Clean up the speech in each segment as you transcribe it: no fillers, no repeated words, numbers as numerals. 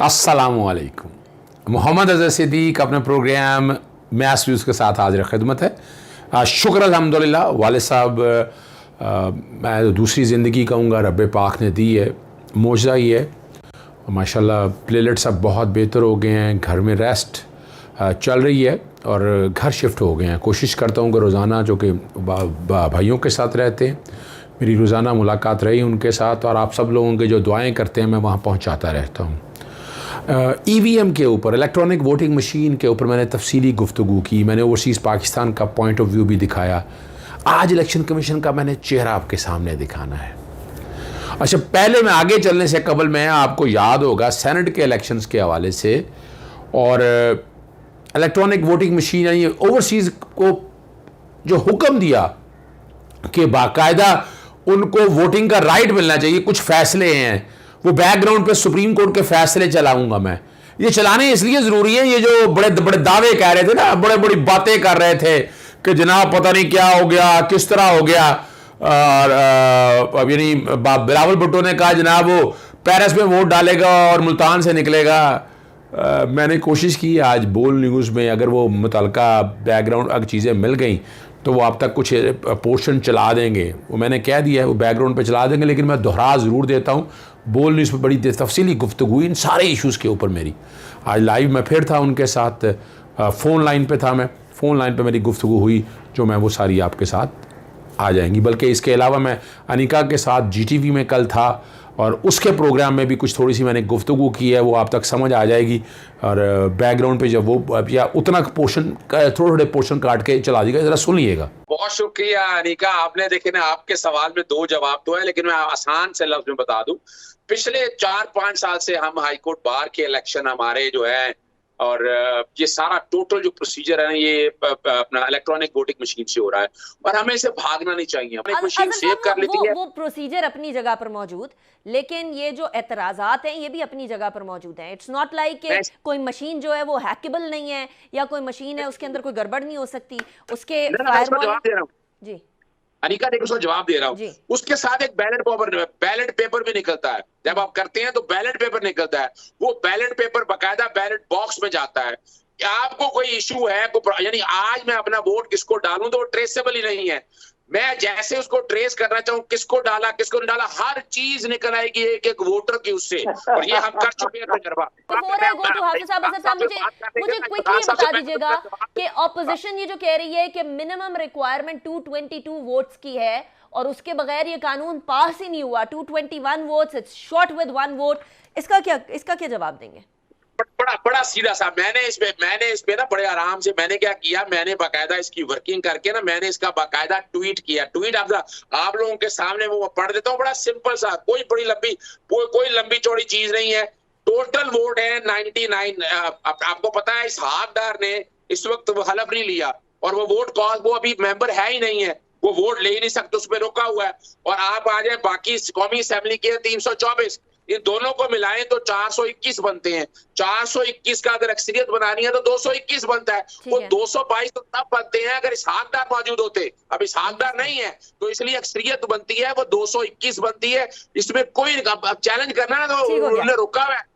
अस्सलामुअलैकुम। मोहम्मद अज़हर सिद्दीक़ अपने programme mess views के साथ हाज़िर खिदमत है। शुक्र अल्हम्दुलिल्लाह वालिद साहब, मैं दूसरी ज़िंदगी कहूँगा रब पाक ने दी है, मौजज़ा ही है। माशाल्लाह प्लेलेट्स अब बहुत बेहतर हो गए हैं, घर में रेस्ट चल रही है और घर शिफ्ट हो गए हैं। कोशिश करता हूँ कि रोज़ाना जो कि भाइयों के साथ रहते हैं, मेरी रोज़ाना मुलाकात रही उनके साथ और आप सब लोगों के जो दुआएं करते हैं मैं वहाँ पहुँचाता रहता हूँ। EVM के ऊपर, इलेक्ट्रॉनिक वोटिंग मशीन के ऊपर मैंने तफसीली गुफ्तगू की, मैंने ओवरसीज़ पाकिस्तान का पॉइंट ऑफ व्यू भी दिखाया। आज इलेक्शन कमीशन का मैंने चेहरा आपके सामने दिखाना है। अच्छा, पहले मैं आगे चलने से कबल मैं आपको याद होगा सेनेट के इलेक्शंस के हवाले से और इलेक्ट्रॉनिक वोटिंग मशीन यानी ओवरसीज़ को जो हुक्म दिया कि बाकायदा उनको वोटिंग का राइट मिलना चाहिए, कुछ फैसले हैं वो बैकग्राउंड पे सुप्रीम कोर्ट के फैसले चलाऊंगा मैं। ये चलाने इसलिए ज़रूरी है, ये जो बड़े बड़े दावे कह रहे थे ना, बड़े बड़ी बातें कर रहे थे कि जनाब पता नहीं क्या हो गया, किस तरह हो गया। यानी बिलावल भुट्टो ने कहा जनाब वो पेरिस में वोट डालेगा और मुल्तान से निकलेगा। मैंने कोशिश की आज बोल न्यूज़ में, अगर वो मुतलका बैकग्राउंड अगर चीज़ें मिल गई तो वो आप तक कुछ पोर्शन चला देंगे। वो मैंने कह दिया है वो बैकग्राउंड पे चला देंगे, लेकिन मैं दोहरा ज़रूर देता हूँ। बोल न्यूज़ पर बड़ी तफसीली गुफ्तगू इन सारे इश्यूज़ के ऊपर मेरी। आज लाइव मैं फिर था उनके साथ, फ़ोन लाइन पे था मैं, फ़ोन लाइन पे मेरी गुफ्तगू हुई जो मैं वो सारी आपके साथ आ जाएंगी। बल्कि इसके अलावा मैं अनिका के साथ GTV में कल था और उसके प्रोग्राम में भी कुछ थोड़ी सी मैंने गुफ्तगू की है, वो आप तक समझ आ जाएगी। और बैकग्राउंड पे जब वो या उतना पोर्शन थोड़े थोड़े पोर्शन काट के चला देगा, ज़रा सुनिएगा। बहुत शुक्रिया अनिका, आपने देखे ना आपके सवाल में 2 जवाब तो है, लेकिन मैं आसान से लफ्ज में बता दूं। पिछले 4-5 साल से हम हाईकोर्ट बार के इलेक्शन हमारे जो है और ये सारा टोटल जो प्रोसीजर है ना ये अपना इलेक्ट्रॉनिक वोटिंग मशीन से हो रहा है और हमें इसे भागना नहीं चाहिए। हमने मशीन सेव कर लेती है, वो प्रोसीजर अपनी जगह पर मौजूद, लेकिन ये जो एतराजात हैं ये भी अपनी जगह पर मौजूद हैं। इट्स नॉट लाइक कोई मशीन जो है वो हैकेबल नहीं है या कोई मशीन है उसके अंदर कोई गड़बड़ नहीं हो सकती। उसके जी अनिका देखो, उसका जवाब दे रहा हूँ। उसके साथ एक बैलेट पेपर भी निकलता है। जब आप करते हैं तो बैलेट पेपर निकलता है, वो बैलेट पेपर बकायदा बैलेट बॉक्स में जाता है। आपको कोई इशू है, यानी आज मैं अपना वोट किसको डालूं तो वो ट्रेसेबल ही नहीं है। मैं जैसे उसको ट्रेस करना चाहूँ, किसको डाला किसको नहीं डाला, हर चीज निकल आएगी एक एक वोटर की उससे। और ये हम कर चुके हैं तजर्बा। मुझे क्विकली बता दीजिएगा कि ऑपोजिशन ये जो कह रही है कि मिनिमम रिक्वायरमेंट 222 वोट्स की है और उसके बगैर ये कानून पास ही नहीं हुआ, 221 votes, it's short with 1 vote, इसका क्या जवाब देंगे? बड़ा सीधा सा मैंने इस पे ना बड़े आराम से मैंने क्या किया, मैंने बाकायदा इसकी वर्किंग करके ना मैंने इसका बाकायदा ट्वीट किया। ट्वीट आप लोगों के सामने वो पढ़ देता हूँ। बड़ा सिंपल सा, कोई बड़ी लंबी कोई लंबी चौड़ी चीज नहीं है। टोटल वोट है 99। आपको पता है इस हकदार ने इस वक्त वो हलफ नहीं लिया और वो वोट कॉज वो अभी मेंबर है ही नहीं है, वो वोट ले ही नहीं सकते, उस पर रोका हुआ है। और आप आ जाए बाकी कौमी असेंबली के 324, इन दोनों को मिलाएं तो 421 बनते हैं। 421 का अगर अक्सरियत बनानी है तो 221 बनता है। वो 222 तो तब बनते हैं अगर इसहाकदार मौजूद होते। अब इसहाकदार नहीं है तो इसलिए अक्सरियत बनती है, वो 221 बनती है। इसमें कोई चैलेंज करना है तो उन्होंने रोका हुआ है।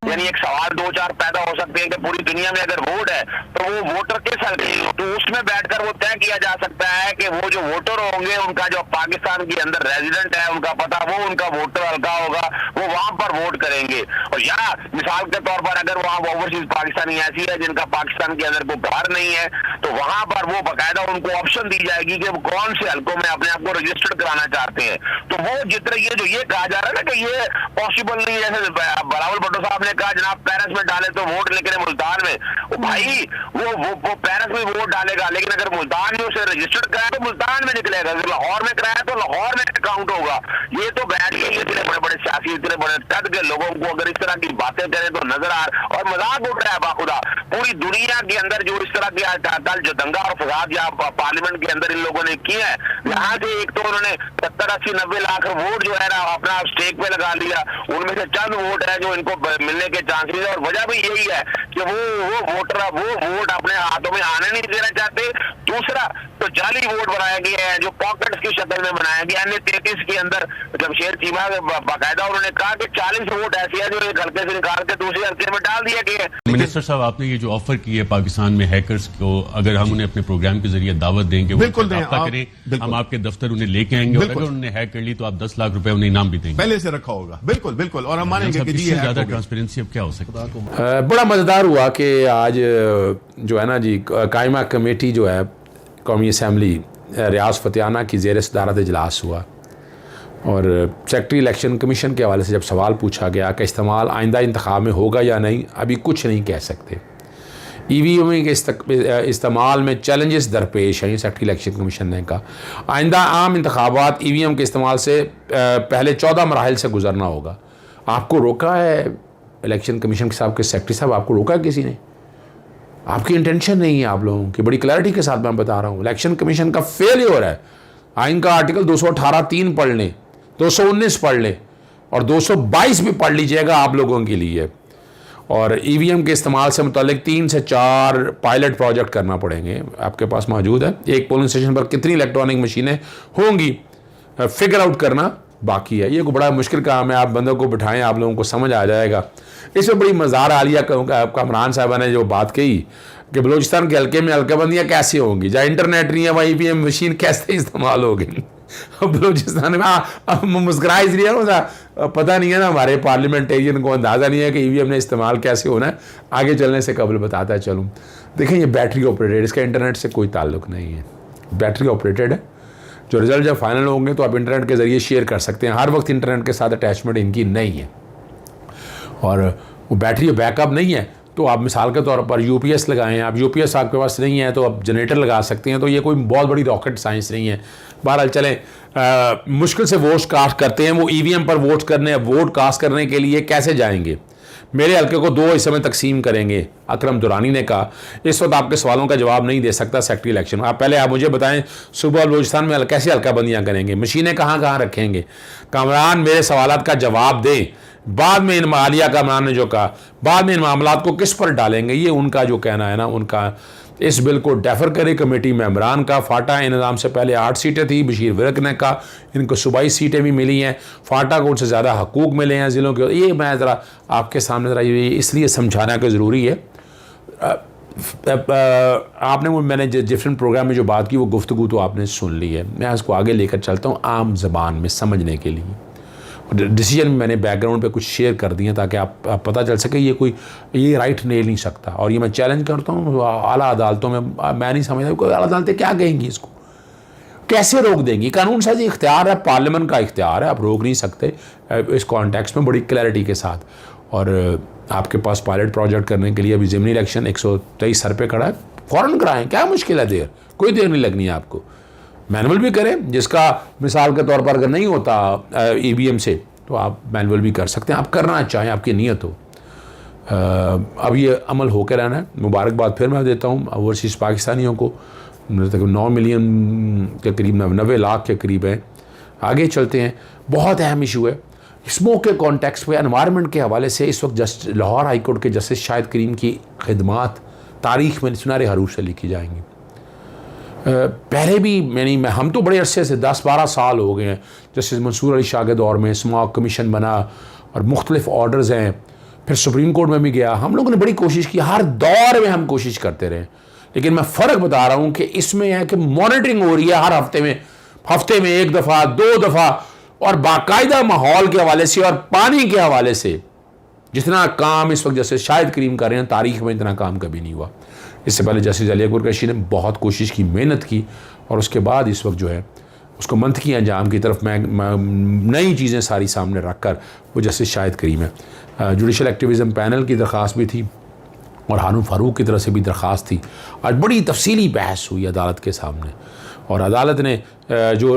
यानी एक सवाल 2-4 पैदा हो सकते हैं कि पूरी दुनिया में अगर वोट है तो वो वोटर किस हल्के, तो उसमें बैठकर वो तय किया जा सकता है कि वो जो वोटर होंगे उनका जो पाकिस्तान के अंदर रेजिडेंट है उनका पता, वो उनका वोटर हल्का होगा, वो वहां पर वोट करेंगे। और या मिसाल के तौर पर अगर वहां ओवरसीज पाकिस्तानी ऐसी है जिनका पाकिस्तान के अंदर कोई घर नहीं है तो वहां पर वो बाकायदा उनको ऑप्शन दी जाएगी कि वो कौन से हल्कों में अपने आप को रजिस्टर्ड कराना चाहते हैं। तो वो जितना ये कहा जा रहा है ना कि ये पॉसिबल नहीं है, जैसे बिलावल भुट्टो साहब ने कहा जनाब पेरिस में डाले तो वोट लेकिन मुल्तान में, भाई वो पेरिस में वोट डालेगा, लेकिन अगर मुल्तान में उसे रजिस्टर्ड कराया तो मुल्तान में निकलेगा, अगर लाहौर में कराया तो लाहौर में काउंट होगा। ये तो बैठ गई इतने बड़े बड़े सियासी, इतने बड़े तद के लोगों को अगर इस तरह की बातें करें तो नजर आ और मजाक उठ रहा है बाखुदा। पूरी दुनिया के अंदर जो इस तरह के कल जो दंगा और फसाद या पार्लियामेंट के अंदर इन लोगों ने किया है, यहाँ से एक तो उन्होंने 70-80-90 लाख वोट जो है ना अपना स्टेक पे लगा लिया, उनमें से चंद वोट है जो इनको मिलने के चांसेस है। और वजह भी यही है कि वो वोटर वो वोट अपने हाथों में आने नहीं देना चाहते। दूसरा तो जाली नकली वोट बनाया गया है, जो पॉकेट्स की शक्ल में बनाया गया। NA-33 के अंदर जमशेद चीमा बाकायदा उन्होंने कहा कि 40 वोट ऐसे हैं जो एक हल्के से निकाल के दूसरे हल्के में डाल दिया गया है। मिनिस्टर साहब, आपने ये जो ऑफर की है पाकिस्तान में हैकर्स को, अगर हम उन्हें अपने प्रोग्राम के जरिए दावत देंगे, बिल्कुल दें, करें, हम आपके दफ्तर उन्हें लेके आएंगे, और अगर उन्होंने हैक कर ली तो आप 10 लाख रुपए उन्हें इनाम भी देंगे, पहले से रखा होगा। बिल्कुल बिल्कुल, और हम मानेंगे कि इससे ज्यादा ट्रांसपेरेंसी अब क्या हो सकता है। बड़ा मज़ेदार हुआ कि आज जो है ना जी, कायमा कमेटी जो है कौमी असम्बली रियाज फतेहाना की ज़ेर सदारत इजलास हुआ, और सेक्रेटरी इलेक्शन कमीशन के हवाले से जब सवाल पूछा गया कि इस्तेमाल आइंदा इंतखाब में होगा या नहीं, अभी कुछ नहीं कह सकते। EVM के इस्तेमाल में चैलेंजेस दरपेश हैं, सेक्रेटरी इलेक्शन कमीशन ने कहा। आइंदा आम इंतखाबात EVM के इस्तेमाल से पहले 14 मराहल से गुजरना होगा। आपको रोका है इलेक्शन कमीशन के साहब के सेक्रेटरी साहब, आपको रोका है किसी ने? आपकी इंटेंशन नहीं है आप लोगों की, बड़ी क्लैरिटी के साथ मैं बता रहा हूँ। इलेक्शन कमीशन का फेलियर है। आइन का आर्टिकल 218(3) पढ़ लें, 219 पढ़ लें, और 222 भी पढ़ लीजिएगा आप लोगों के लिए। और EVM के इस्तेमाल से मुतालिक 3 से 4 पायलट प्रोजेक्ट करना पड़ेंगे, आपके पास मौजूद है। एक पोलिंग स्टेशन पर कितनी इलेक्ट्रॉनिक मशीनें होंगी फिगर आउट करना बाकी है। ये को बड़ा मुश्किल काम है। आप बंदों को बिठाएं, आप लोगों को समझ आ जाएगा। इसमें बड़ी मज़ार आलिया कामरान साहबा ने जो बात कही कि बलूचिस्तान के हल्के में हल्काबंदियाँ कैसे होंगी, जहाँ इंटरनेट नहीं है वहाँ EVM मशीन कैसे इस्तेमाल होगी बलूचिस्तान में। मुस्करा इसलिए पता नहीं है ना, हमारे पार्लियामेंटेरियन को अंदाज़ा नहीं है कि EVM ने इस्तेमाल कैसे होना है। आगे चलने से कबल बताता है चलूँ। देखें, ये बैटरी ऑपरेटेड, इसका इंटरनेट से कोई ताल्लुक़ नहीं है, बैटरी ऑपरेटेड है। जो रिजल्ट जब फाइनल होंगे तो आप इंटरनेट के ज़रिए शेयर कर सकते हैं। हर वक्त इंटरनेट के साथ अटैचमेंट इनकी नहीं है, और वो बैटरी बैकअप नहीं है। तो आप मिसाल के तौर पर UPS लगाएं, आप UPS आपके पास नहीं है तो आप जनरेटर लगा सकते हैं। तो ये कोई बहुत बड़ी रॉकेट साइंस नहीं है। बहरहाल चलें, मुश्किल से वोट कास्ट करते हैं, वो EVM पर वोट कास्ट करने के लिए कैसे जाएंगे? मेरे हल्के को 2 हिस्से में तकसीम करेंगे, अकरम दुरानी ने कहा। इस वक्त आपके सवालों का जवाब नहीं दे सकता सेक्रेटरी इलेक्शन। आप मुझे बताएं, सुबह बलूचिस्तान में कैसे हल्काबंदियाँ करेंगे, मशीनें कहाँ कहाँ रखेंगे? कामरान मेरे सवालात का जवाब दें। बाद में इन मालिया कामरान ने जो कहा, बाद में इन मामलात को किस पर डालेंगे, ये उनका जो कहना है ना, उनका। इस बिल को डेफर करे कमेटी मेंबरान का। फाटा इंतजाम से पहले 8 सीटें थी, बशीर विरक ने कहा इनको सूबाई सीटें भी मिली हैं, फाटा को उनसे ज़्यादा हकूक़ मिले हैं ज़िलों के। ये मैं ज़रा आपके सामने ज़रा ये इसलिए समझाना का ज़रूरी है। आपने मैंने डिफरेंट प्रोग्राम में जो बात की वो गुफ्तगू तो आपने सुन ली है। मैं इसको आगे लेकर चलता हूँ आम ज़बान में समझने के लिए। डिसीजन में मैंने बैकग्राउंड पे कुछ शेयर कर दिए ताकि आप पता चल सके ये राइट ले नहीं सकता। और ये मैं चैलेंज करता हूँ आला अदालतों में। मैं नहीं समझता कोई आला अदालतें क्या कहेंगी, इसको कैसे रोक देंगी? कानून साजी इख्तियार है, पार्लियामेंट का इख्तियार है, आप रोक नहीं सकते इस कॉन्टेक्स्ट में बड़ी क्लैरिटी के साथ। और आपके पास पायलट प्रोजेक्ट करने के लिए अभी ज़िमनी इलेक्शन 123 सर पे खड़ा है, फ़ौरन कराएं, क्या मुश्किल है? देर कोई देर नहीं लगनी है आपको। मैनुअल भी करें, जिसका मिसाल के तौर पर अगर नहीं होता EVM से तो आप मैनुअल भी कर सकते हैं, आप करना चाहें, आपकी नीयत हो। अब ये अमल होकर रहना है। मुबारकबाद फिर मैं देता हूँ ओवरसीज़ पाकिस्तानियों को, तकरीबन 9 मिलियन के करीब, 90 लाख के करीब हैं। आगे चलते हैं। बहुत अहम इशू है स्मोक के कॉन्टेक्स्ट पे, एनवायरनमेंट के हवाले से। इस वक्त लाहौर हाई कोर्ट के जस्टिस शाहिद करीम की खिदमात तारीख़ में सुनहरे हरूफ से लिखी जाएंगी। पहले भी हम तो बड़े अरसे से 10-12 साल हो गए हैं जस्टिस मंसूर अली शाह के दौर में स्मॉक कमीशन बना और मुख्तलिफ ऑर्डर्स हैं, फिर सुप्रीम कोर्ट में भी गया। हम लोगों ने बड़ी कोशिश की, हर दौर में हम कोशिश करते रहे, लेकिन मैं फ़र्क बता रहा हूँ कि इसमें है कि मॉनिटरिंग हो रही है हर हफ्ते में 1 दफ़ा 2 दफ़ा, और बाकायदा माहौल के हवाले से और पानी के हवाले से जितना काम इस वक्त जैसे शाहिद करीम कर रहे हैं, तारीख़ में इतना काम कभी नहीं हुआ। इससे पहले जस्टिस अली अकबर कैशी ने बहुत कोशिश की, मेहनत की, और उसके बाद इस वक्त जो है उसको मंतकी अंजाम की तरफ मैं नई चीज़ें सारी सामने रख कर वो जस्टिस शाहिद करीम है। जुडिशल एक्टिविज़म पैनल की दरख्वास्त भी थी और हारून फारूक की तरफ से भी दरख्वास्त थी। आज बड़ी तफसीली बहस हुई अदालत के सामने, और अदालत ने जो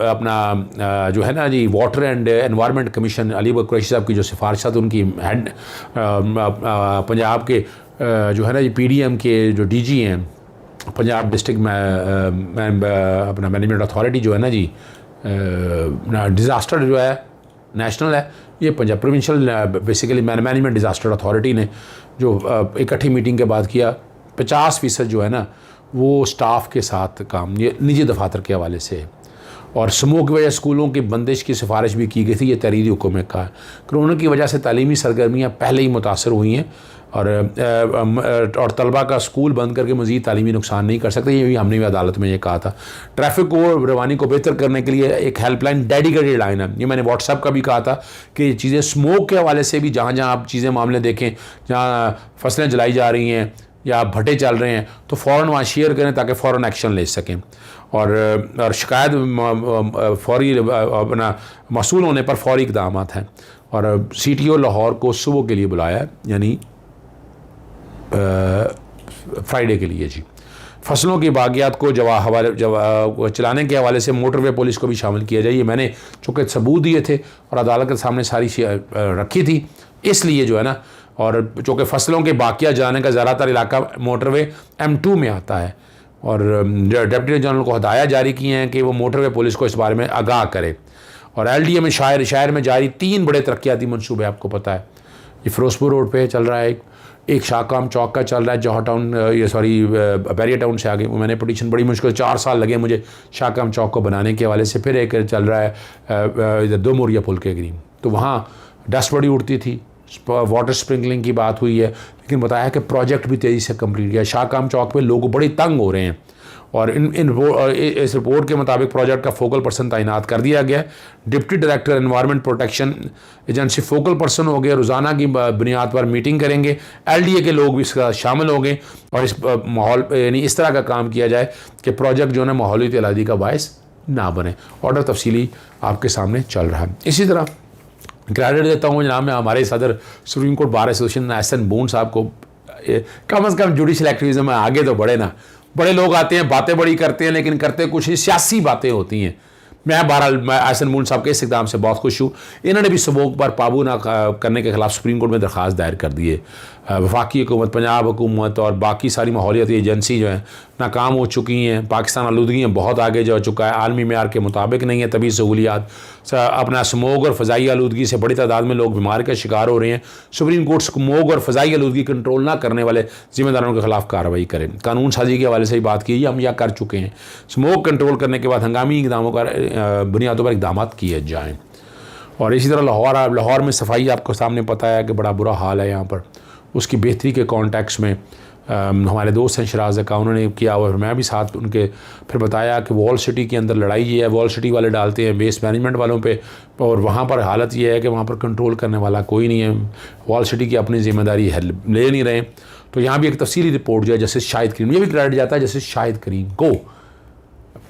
अपना जो है ना जी water and environment commission Ali Akbar Qureshi sahab की जो सिफारिशात उनकी हेड पंजाब के जो है ना जी PDM के जो DG हैं, पंजाब डिस्ट्रिक्ट अपना मैनेजमेंट अथॉरिटी जो है ना जी, डिज़ास्टर जो है नेशनल है, ये Punjab provincial basically management disaster authority ने जो इकट्ठी मीटिंग के बाद किया, 50% जो है ना वो स्टाफ के साथ काम, ये निजी दफातर के हवाले से। और स्मोक की वजह स्कूलों की बंदिश की सिफारिश भी की गई थी, ये तहरीरी हुक्म में कहा। कोरोना की वजह से तालीमी सरगर्मियाँ पहले ही मुतासर हुई हैं और तलबा का स्कूल बंद करके मज़ीद तालीमी नुकसान नहीं कर सकते, ये भी हमने भी अदालत में ये कहा था। ट्रैफिक को रवानी को बेहतर करने के लिए एक हेल्पलाइन डेडिकेटेड लाइन है, ये मैंने व्हाट्सएप का भी कहा था कि ये चीज़ें स्मोक के हवाले से भी जहाँ जहाँ आप चीज़ें मामले देखें, जहाँ फसलें जलाई जा रही हैं या भट्टे चल रहे हैं, तो फ़ौरन वहाँ शेयर करें ताकि फ़ौरन एक्शन ले सकें। और शिकायत फौरी अपना मसूल होने पर फौरी इक़दाम हैं। और CTO लाहौर को सुबह के लिए बुलाया, यानी फ्राइडे के लिए जी। फसलों की बागियात को चलाने के हवाले से मोटरवे पुलिस को भी शामिल किया जाए। ये मैंने चूँकि सबूत दिए थे और अदालत के सामने सारी रखी थी, इसलिए जो है ना, और चूँकि फसलों के बाकिया जाने का ज़्यादातर इलाका मोटरवे M2 में आता है, और डिप्टी जनरल को हदायत जारी की हैं कि वो मोटरवे पुलिस को इस बारे में आगाह करे। और LDA में शहर में जारी 3 बड़े तरक्याती मनसूबे, आपको पता है, ये फिरोजपुर रोड पे चल रहा है, एक शाहकाम चौक का चल रहा है, जौहर टाउन बैरियर टाउन से आगे। मैंने पिटीशन बड़ी मुश्किल 4 साल लगे मुझे शाहकाम चौक को बनाने के हवाले से। फिर एक चल रहा है इधर 2 मोरिया पुल के करीब, तो वहाँ डस्ट बड़ी उड़ती थी, वाटर स्प्रिंकलिंग की बात हुई है, लेकिन बताया कि प्रोजेक्ट भी तेज़ी से कंप्लीट किया। शाहकाम चौक पे लोग बड़े तंग हो रहे हैं, और इस रिपोर्ट के मुताबिक प्रोजेक्ट का फोकल पर्सन तैनात कर दिया गया। Deputy director environment protection agency focal person हो गए, रोज़ाना की बुनियाद पर मीटिंग करेंगे, LDA के लोग भी इसका शामिल होंगे, और इस माहौल यानी इस तरह का काम किया जाए कि प्रोजेक्ट जो है माहौली तलादी का बायस ना बने। ऑर्डर तफसीली आपके सामने चल रहा है। इसी तरह क्रेडिट देता हूँ जनाब मैं हमारे सदर supreme court bar association Ahsan Boon sahab को, कम अज़ कम जुडिशल एक्टिविज़म में आगे तो बढ़े ना। बड़े लोग आते हैं, बातें बड़ी करते हैं, लेकिन करते कुछ ही सियासी बातें होती हैं। मैं बहरहाल एहसन बून साहब के इस इक़दाम से बहुत खुश हूँ। इन्होंने भी स्मोक पर काबू ना करने के ख़िलाफ़ सुप्रीम कोर्ट में दरख्वास्त दायर कर दी है। वफाकी हुकूमत, पंजाब हुकूमत और बाकी सारी माहौलियाती एजेंसी जो है नाकाम हो चुकी हैं। पाकिस्तान आलूदगी में बहुत आगे जा चुका है, आलमी मेयार के मुताबिक नहीं है। तभी सहूलियात अपना स्मोक और फ़ज़ाई आलूदगी से बड़ी तादाद में लोग बीमारी का शिकार हो रहे हैं। सुप्रीम कोर्ट स्मोक और फ़ज़ाई आलूदगी कंट्रोल ना करने वाले ज़िम्मेदारों के ख़िलाफ़ कार्रवाई करें। कानून साजी के हवाले से ही बात की, हम यह कर चुके हैं। स्मोक कंट्रोल करने के बाद हंगामी इक़दामों का बुनियादों पर इक़दाम किए जाएँ। और इसी तरह लाहौर में सफाई आपको सामने पता है कि बड़ा बुरा हाल है यहाँ पर। उसकी बेहतरी के कॉन्टेक्स्ट में हमारे दोस्त हैं शराज का, उन्होंने किया और मैं भी साथ उनके फिर बताया कि वॉल सिटी के अंदर लड़ाई ये है, वॉल सिटी वाले डालते हैं वेस्ट मैनेजमेंट वालों पे, और वहाँ पर हालत ये है कि वहाँ पर कंट्रोल करने वाला कोई नहीं है। वॉल सिटी की अपनी जिम्मेदारी है ले नहीं रहे। तो यहाँ भी एक तफसीली रिपोर्ट जो है जस्टिस शाहिद करीम, ये भी क्रेडिट जाता है जस्टिस शाहिद करीम को,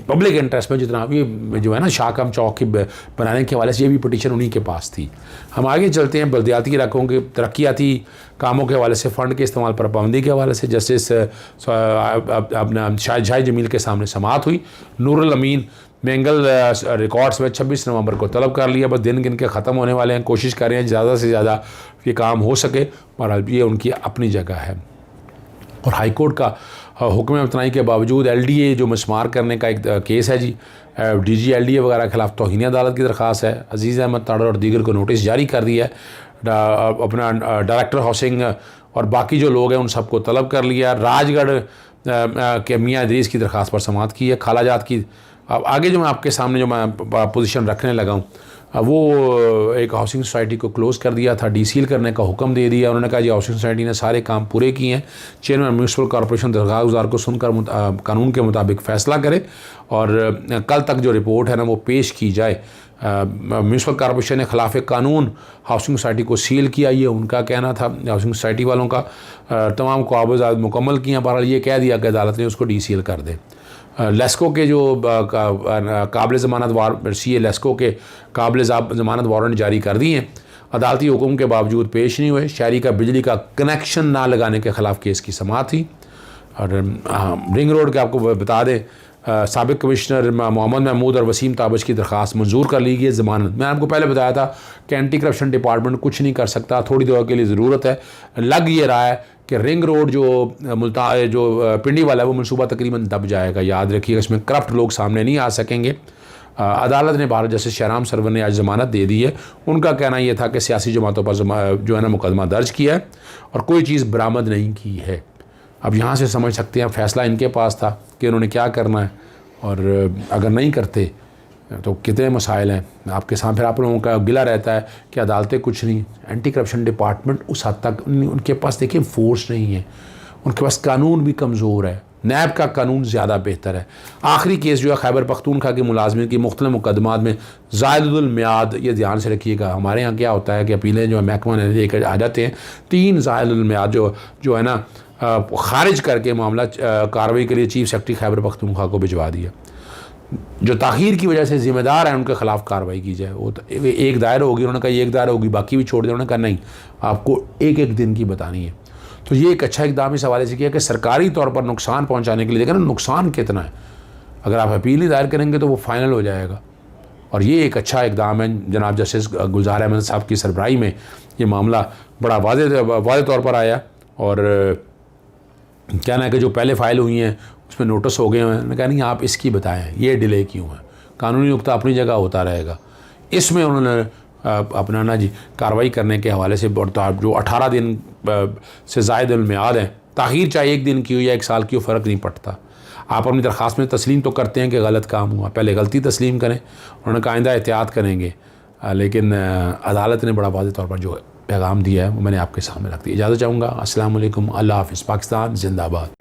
पब्लिक इंटरेस्ट में जितना भी जो है ना शाहकाम चौक के बनाने के हवाले से, ये भी पिटीशन उन्हीं के पास थी। हम आगे चलते हैं। बल्दियाती इलाकों के तरक्याती कामों के हवाले से फ़ंड के इस्तेमाल पर पाबंदी के हवाले से जस्टिस अपना शाहिद जमील के सामने समाअत हुई। नूरुल अमीन मैंगल रिकॉर्ड्स में 26 नवंबर को तलब कर लिया, बस दिन गिन के ख़त्म होने वाले हैं। कोशिश कर रहे हैं ज़्यादा से ज़्यादा ये काम हो सके, और ये उनकी अपनी जगह है। और हाई कोर्ट का हुक्म इब्तनाई के बावजूद LDA जो मस्मार करने का एक केस है जी, DG LDA वगैरह के खिलाफ तौहीन अदालत की दरख्वास्त है। अजीज़ अहमद ताड़र और दीगर को नोटिस जारी कर दिया है। अपना डायरेक्टर हाउसिंग और बाकी जो लोग हैं उन सबको तलब कर लिया। राजगढ़ के मियाँ इदरीस की दरख्वास्त पर समाअत की है। खालाजात की अब आगे जो मैं आपके सामने जो मैं पोजीशन रखने लगा हूँ, वो एक हाउसिंग सोसाइटी को क्लोज़ कर दिया था, डीसील करने का हुक्म दे दिया। उन्होंने कहा जी हाउसिंग सोसाइटी ने सारे काम पूरे किए हैं। चेयरमैन म्यूनसिपल कॉर्पोरेशन दरगाह गुजार को सुनकर कानून के मुताबिक फ़ैसला करे, और कल तक जो रिपोर्ट है ना वो पेश की जाए। म्यूनसिपल कॉर्पोरेशन ने खिलाफ कानून हाउसिंग सोसाइटी को सील किया, ये उनका कहना था। हाउसिंग सोसाइटी वालों का तमाम कागजात मुकम्मल किया, बहरहाल ये कह दिया कि अदालत ने उसको डीसील कर दे। लेस्को के जो काबिल ज़मानत CA लेस्को के काबिल ज़मानत वारंट जारी कर दिए हैं, अदालती हुक्म के बावजूद पेश नहीं हुए। शहरी का बिजली का कनेक्शन ना लगाने के ख़िलाफ़ केस की समाअत थी। और रिंग रोड के आपको बता दें, साबिक कमिश्नर मोहम्मद महमूद और वसीम ताबश की दरख्वास्त मंजूर कर ली गई ज़मानत। मैं आपको पहले बताया था कि एंटी करप्शन डिपार्टमेंट कुछ नहीं कर सकता, थोड़ी देर के लिए ज़रूरत है। लग ये रहा है कि रिंग रोड जो पिंडी वाला है वो मनसूबा तकरीबन दब जाएगा। याद रखिएगा, इसमें करप्ट लोग सामने नहीं आ सकेंगे। अदालत ने भारत जैसे शहराम सरवर ने आज ज़मानत दे दी है। उनका कहना यह था कि सियासी जमातों पर जो है ना मुकदमा दर्ज किया है और कोई चीज़ बरामद नहीं की है। अब यहाँ से समझ सकते हैं फ़ैसला इनके पास था कि उन्होंने क्या करना है, और अगर नहीं करते तो कितने मसाइल हैं आपके साथ। फिर आप लोगों का गिला रहता है कि अदालतें कुछ नहीं, एंटी करप्शन डिपार्टमेंट उस हद तक उनके पास देखिए फोर्स नहीं है, उनके पास कानून भी कमज़ोर है, नैब का कानून ज़्यादा बेहतर है। आखिरी केस जो है खैबर पख्तूनख्वा के मुलाजमिन की मुख्तलिफ मुकदमात में ज़ायदुल मियाद, ये ध्यान से रखिएगा। हमारे यहाँ क्या होता है कि अपीलें जो है महकमा ने लेकर आ जाते हैं, 3 ज़ायदुल मियाद जो है ना खारिज करके मामला कार्रवाई के लिए चीफ सेक्रेटरी खैबर पख्तूनख्वा को भिजवा दिया। जो ताख़ीर की वजह से ज़िम्मेदार हैं उनके ख़िलाफ़ कार्रवाई की जाए। वो एक दायर होगी, उन्होंने कहा एक दायर होगी, बाकी भी छोड़ दें। उन्होंने कहा नहीं, आपको एक दिन की बतानी है। तो ये एक अच्छा इक़दाम इस हवाले से किया कि सरकारी तौर पर नुकसान पहुंचाने के लिए, देखा ना नुकसान कितना है, अगर आप अपील ही दायर करेंगे तो वो फाइनल हो जाएगा। और ये एक अच्छा इक़दाम है। जनाब जस्टिस गुलजार अहमद साहब की सरबराही में ये मामला बड़ा वाज़ेह तौर पर आया, और कहना है कि जो पहले फ़ाइल हुई हैं उसमें नोटिस हो गए हैं। मैंने कहा नहीं, आप इसकी बताएं ये डिले क्यों है। कानूनी नुक्ता अपनी जगह होता रहेगा, इसमें उन्होंने अपना ना जी कार्रवाई करने के हवाले से जो 18 दिन से ज़ायद मियाद है, ताख़ीर चाहे 1 दिन की हो या 1 साल की हो, फ़र्क नहीं पड़ता। आप अपनी दरख्वास्त में तस्लीम तो करते हैं कि गलत काम हुआ, पहले गलती तस्लीम करें। उन्होंने कहा आइंदा एहतियात करेंगे, लेकिन अदालत ने बड़ा वाज़ेह तौर पर जो पैगाम दिया है वो मैंने आपके सामने रख दिया। इजाज़त चाहूँगा। अस्सलाम वालेकुम, अल्लाह हाफ़िज़, पाकिस्तान जिंदाबाद।